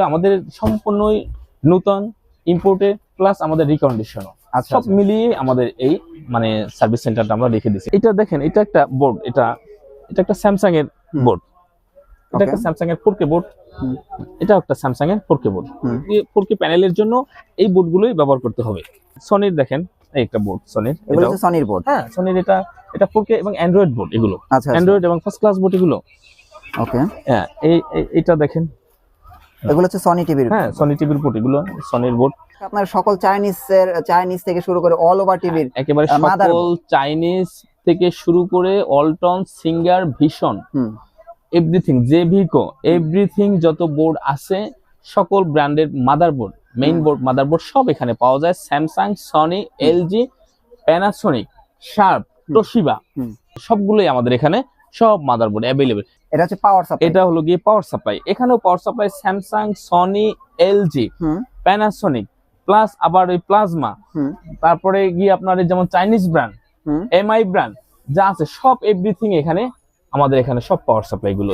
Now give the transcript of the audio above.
এগুলো আমাদের সম্পূর্ণই নতুন, ইম্পোর্টেড, প্লাস আমাদের রিকন্ডিশনও। আচ্ছা, সব মিলিয়ে আমাদের এই মানে সার্ভিস সেন্টারটা আমরা রেখে দিচ্ছি। এটা দেখেন, এটা একটা বোর্ড, এটা একটা স্যামসাং এর বোর্ড, এটা একটা স্যামসাং এর 4K বোর্ড, এটা একটা স্যামসাং এর 4K বোর্ড। 4K প্যানেলের জন্য এই বোর্ডগুলোই ব্যবহার করতে হবে। সনির দেখেন এই একটা বোর্ড, সনির, এগুলো হচ্ছে সনির বোর্ড। হ্যাঁ সনির, এটা 4K এবং অ্যান্ড্রয়েড বোর্ড এগুলো। আচ্ছা, অ্যান্ড্রয়েড এবং ফার্স্ট ক্লাস বোর্ড এগুলো। ওকে, হ্যাঁ এটা দেখেন, এগুলো হচ্ছে সনি টিভির। হ্যাঁ সনি টিভির বোর্ড, এগুলো সনির বোর্ড। আপনার সকল চাইনিজ থেকে শুরু করে অল ওভার টিভির একেবারে সকল চাইনিজ থেকে শুরু করে অল্টন, সিঙ্গার, ভিশন, এভরিথিং, জেভিকো, এভরিথিং যত বোর্ড আছে সকল ব্র্যান্ডের মাদারবোর্ড, মেইন বোর্ড, মাদারবোর্ড সব এখানে পাওয়া যায়। Samsung, Sony, LG, Panasonic, sharp, Toshiba সবগুলোই আমাদের এখানে সব মাদারবোর্ড অ্যাভেলেবেল। এটা হচ্ছে পাওয়ার সাপ্লাই, এটা হলো গিয়ে পাওয়ার সাপ্লাই। এখানেও power supply Samsung, Sony, LG, Panasonic, plus আবার ওই প্লাজমা, তারপরে গিয়ে আপনার যেমন চাইনিজ ব্র্যান্ড, এমআই ব্র্যান্ড যা আছে সব এভরিথিং এখানে আমাদের এখানে সব পাওয়ার সাপ্লাই গুলো।